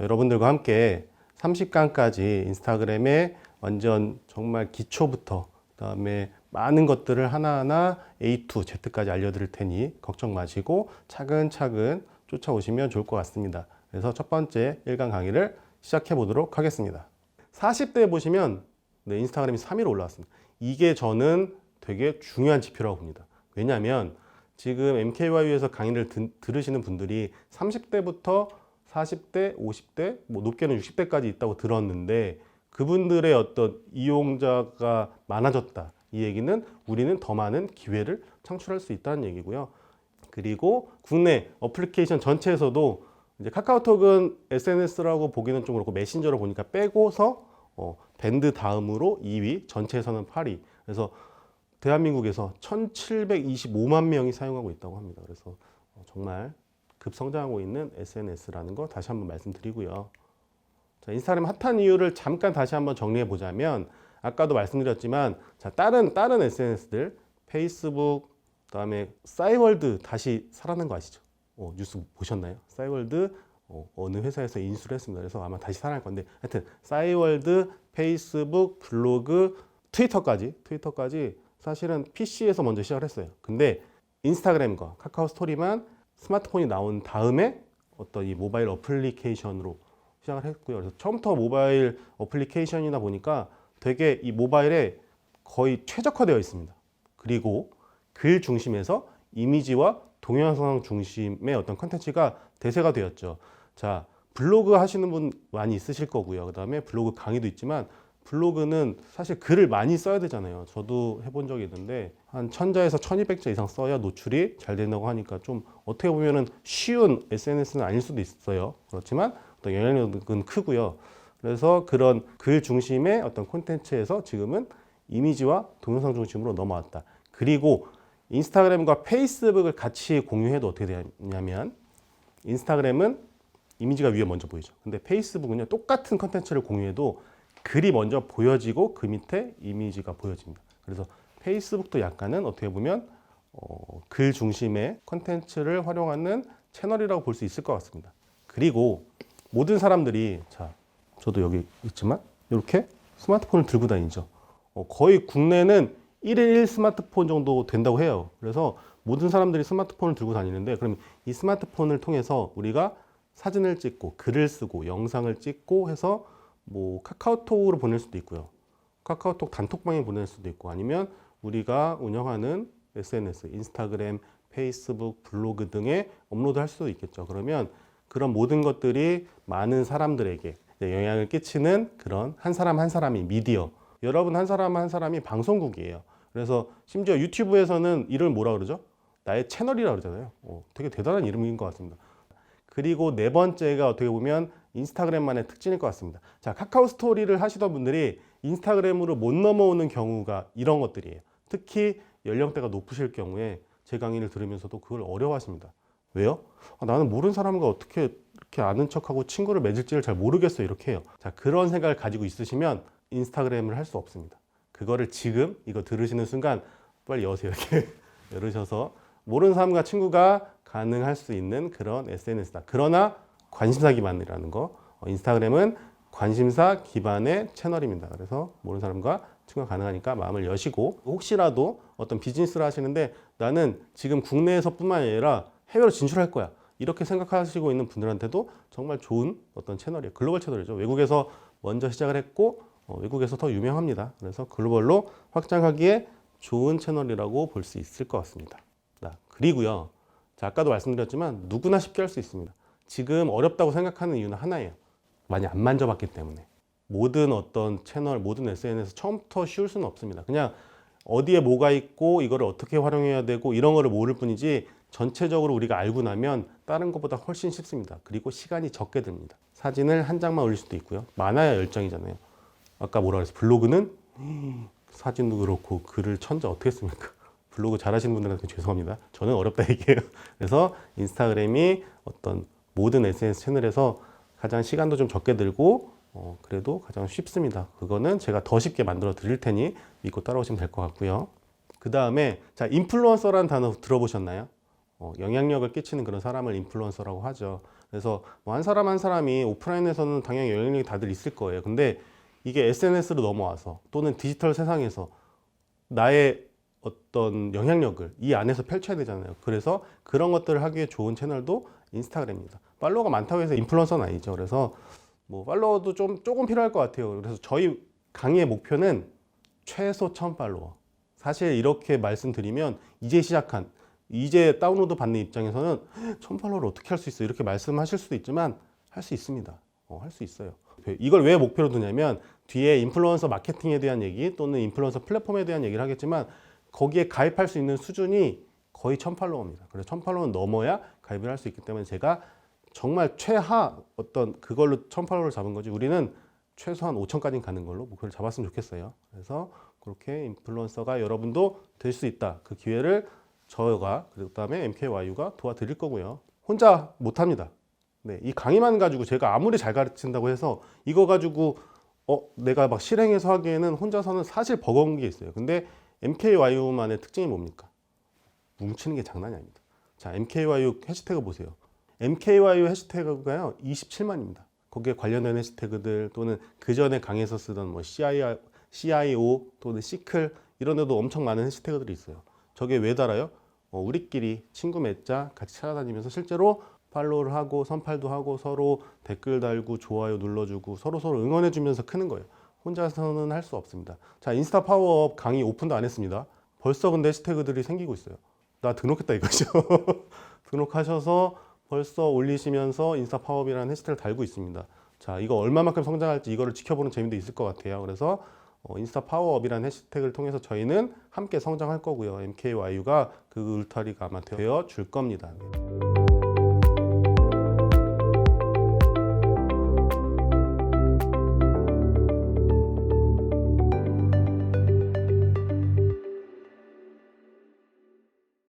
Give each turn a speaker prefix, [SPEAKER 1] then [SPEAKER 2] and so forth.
[SPEAKER 1] 여러분들과 함께 30강까지 인스타그램의 완전 정말 기초부터 그다음에 많은 것들을 하나하나 A to Z까지 알려드릴 테니 걱정 마시고 차근차근 쫓아오시면 좋을 것 같습니다. 그래서 첫 번째 1강 강의를 시작해 보도록 하겠습니다. 40대에 보시면 인스타그램이 3위로 올라왔습니다. 이게 저는 되게 중요한 지표라고 봅니다. 왜냐하면 지금 MKYU에서 강의를 들으시는 분들이 30대부터 40대, 50대, 높게는 60대까지 있다고 들었는데 그분들의 어떤 이용자가 많아졌다. 이 얘기는 우리는 더 많은 기회를 창출할 수 있다는 얘기고요. 그리고 국내 어플리케이션 전체에서도 이제 카카오톡은 SNS라고 보기는 좀 그렇고 메신저로 보니까 빼고서 밴드 다음으로 2위, 전체에서는 8위. 그래서 대한민국에서 1725만 명이 사용하고 있다고 합니다. 그래서 정말 급성장하고 있는 SNS라는 거 다시 한번 말씀드리고요. 자, 인스타그램 핫한 이유를 잠깐 다시 한번 정리해 보자면 아까도 말씀드렸지만 자, 다른 SNS들 페이스북 그다음에 싸이월드 다시 살아난 거 아시죠? 뉴스 보셨나요? 싸이월드 어느 회사에서 인수를 했습니다. 그래서 아마 다시 살아날 건데 하여튼 싸이월드, 페이스북, 블로그, 트위터까지 사실은 PC에서 먼저 시작을 했어요. 근데 인스타그램과 카카오 스토리만 스마트폰이 나온 다음에 어떤 이 모바일 어플리케이션으로 시작을 했고요. 그래서 처음부터 모바일 어플리케이션이다 보니까 되게 이 모바일에 거의 최적화되어 있습니다. 그리고 글 중심에서 이미지와 동영상 중심의 어떤 컨텐츠가 대세가 되었죠. 자, 블로그 하시는 분 많이 있으실 거고요. 그 다음에 블로그 강의도 있지만 블로그는 사실 글을 많이 써야 되잖아요. 저도 해본 적이 있는데 한 1000자에서 1200자 이상 써야 노출이 잘 된다고 하니까 좀 어떻게 보면은 쉬운 SNS는 아닐 수도 있어요. 그렇지만 어떤 영향력은 크고요. 그래서 그런 글 중심의 어떤 콘텐츠에서 지금은 이미지와 동영상 중심으로 넘어왔다. 그리고 인스타그램과 페이스북을 같이 공유해도 어떻게 되냐면 인스타그램은 이미지가 위에 먼저 보이죠. 근데 페이스북은요, 똑같은 컨텐츠를 공유해도 글이 먼저 보여지고 그 밑에 이미지가 보여집니다. 그래서 페이스북도 약간은 어떻게 보면 글 중심의 컨텐츠를 활용하는 채널이라고 볼 수 있을 것 같습니다. 그리고 모든 사람들이 자, 저도 여기 있지만 이렇게 스마트폰을 들고 다니죠. 거의 국내는 1일 1 스마트폰 정도 된다고 해요. 그래서 모든 사람들이 스마트폰을 들고 다니는데 그럼 이 스마트폰을 통해서 우리가 사진을 찍고 글을 쓰고 영상을 찍고 해서 카카오톡으로 보낼 수도 있고요. 카카오톡 단톡방에 보낼 수도 있고 아니면 우리가 운영하는 SNS, 인스타그램, 페이스북, 블로그 등에 업로드할 수도 있겠죠. 그러면 그런 모든 것들이 많은 사람들에게 영향을 끼치는 그런 한 사람 한 사람이 미디어. 여러분 한 사람 한 사람이 방송국이에요. 그래서 심지어 유튜브에서는 이름을 뭐라 그러죠? 나의 채널이라 그러잖아요. 되게 대단한 이름인 것 같습니다. 그리고 네 번째가 어떻게 보면 인스타그램만의 특징일 것 같습니다. 자, 카카오 스토리를 하시던 분들이 인스타그램으로 못 넘어오는 경우가 이런 것들이에요. 특히 연령대가 높으실 경우에 제 강의를 들으면서도 그걸 어려워하십니다. 왜요? 나는 모르는 사람과 어떻게 이렇게 아는 척하고 친구를 맺을지를 잘 모르겠어 이렇게 해요. 자, 그런 생각을 가지고 있으시면 인스타그램을 할 수 없습니다. 그거를 지금 이거 들으시는 순간 빨리 여세요. 이렇게 열으셔서 모르는 사람과 친구가 가능할 수 있는 그런 SNS다. 그러나 관심사 기반이라는 거. 인스타그램은 관심사 기반의 채널입니다. 그래서 모르는 사람과 친구가 가능하니까 마음을 여시고 혹시라도 어떤 비즈니스를 하시는데 나는 지금 국내에서뿐만 아니라 해외로 진출할 거야. 이렇게 생각하시고 있는 분들한테도 정말 좋은 어떤 채널이에요. 글로벌 채널이죠. 외국에서 먼저 시작을 했고 외국에서 더 유명합니다. 그래서 글로벌로 확장하기에 좋은 채널이라고 볼 수 있을 것 같습니다. 그리고요. 자, 아까도 말씀드렸지만 누구나 쉽게 할 수 있습니다. 지금 어렵다고 생각하는 이유는 하나예요. 많이 안 만져봤기 때문에. 모든 어떤 채널, 모든 SNS 처음부터 쉬울 수는 없습니다. 그냥 어디에 뭐가 있고 이거를 어떻게 활용해야 되고 이런 거를 모를 뿐이지 전체적으로 우리가 알고 나면 다른 것보다 훨씬 쉽습니다. 그리고 시간이 적게 듭니다. 사진을 한 장만 올릴 수도 있고요. 많아야 열정이잖아요. 아까 뭐라 그랬어요? 블로그는 사진도 그렇고 글을 천자 어떻게 씁니까? 블로그 잘하시는 분들한테 죄송합니다. 저는 어렵다 얘기해요. 그래서 인스타그램이 어떤 모든 SNS 채널에서 가장 시간도 좀 적게 들고 그래도 가장 쉽습니다. 그거는 제가 더 쉽게 만들어 드릴 테니 믿고 따라오시면 될 것 같고요. 그 다음에 자, 인플루언서라는 단어 들어보셨나요? 영향력을 끼치는 그런 사람을 인플루언서라고 하죠. 그래서 뭐 한 사람 한 사람이 오프라인에서는 당연히 영향력이 다들 있을 거예요. 근데 이게 SNS로 넘어와서 또는 디지털 세상에서 나의 어떤 영향력을 이 안에서 펼쳐야 되잖아요. 그래서 그런 것들을 하기에 좋은 채널도 인스타그램입니다. 팔로워가 많다고 해서 인플루언서는 아니죠. 그래서 뭐 팔로워도 조금 필요할 것 같아요. 그래서 저희 강의의 목표는 최소 1000팔로워. 사실 이렇게 말씀드리면 이제 다운로드 받는 입장에서는 1000팔로워를 어떻게 할 수 있어? 이렇게 말씀하실 수도 있지만 할 수 있습니다. 할 수 있어요. 이걸 왜 목표로 두냐면 뒤에 인플루언서 마케팅에 대한 얘기 또는 인플루언서 플랫폼에 대한 얘기를 하겠지만 거기에 가입할 수 있는 수준이 거의 1000팔로워입니다. 그래서 1000팔로워는 넘어야 가입을 할 수 있기 때문에 제가 정말 최하 어떤 그걸로 1000팔로워를 잡은 거지 우리는 최소한 5000까지는 가는 걸로 목표를 잡았으면 좋겠어요. 그래서 그렇게 인플루언서가 여러분도 될 수 있다. 그 기회를 저가 그리고 그다음에 MKYU가 도와드릴 거고요. 혼자 못합니다. 네, 이 강의만 가지고 제가 아무리 잘 가르친다고 해서 이거 가지고 내가 막 실행해서 하기에는 혼자서는 사실 버거운 게 있어요. 근데 MKYU만의 특징이 뭡니까? 뭉치는 게 장난이 아닙니다. 자, MKYU 해시태그 보세요. MKYU 해시태그가요 27만입니다. 거기에 관련된 해시태그들 또는 그 전에 강의에서 쓰던 뭐 CIO 또는 시클 이런 데도 엄청 많은 해시태그들이 있어요. 저게 왜 달아요? 우리끼리 친구 맺자 같이 찾아다니면서 실제로 팔로우를 하고 선팔도 하고 서로 댓글 달고 좋아요 눌러주고 서로 응원해주면서 크는 거예요. 혼자서는 할 수 없습니다. 자, 인스타 파워업 강의 오픈도 안 했습니다. 벌써 근데 해시태그들이 생기고 있어요. 나 등록했다 이거죠. 등록하셔서 벌써 올리시면서 인스타 파워업이라는 해시태그를 달고 있습니다. 자, 이거 얼마만큼 성장할지 이거를 지켜보는 재미도 있을 것 같아요. 그래서 인스타 파워업이라는 해시태그를 통해서 저희는 함께 성장할 거고요. MKYU가 그 울타리가 아마 되어 줄 겁니다.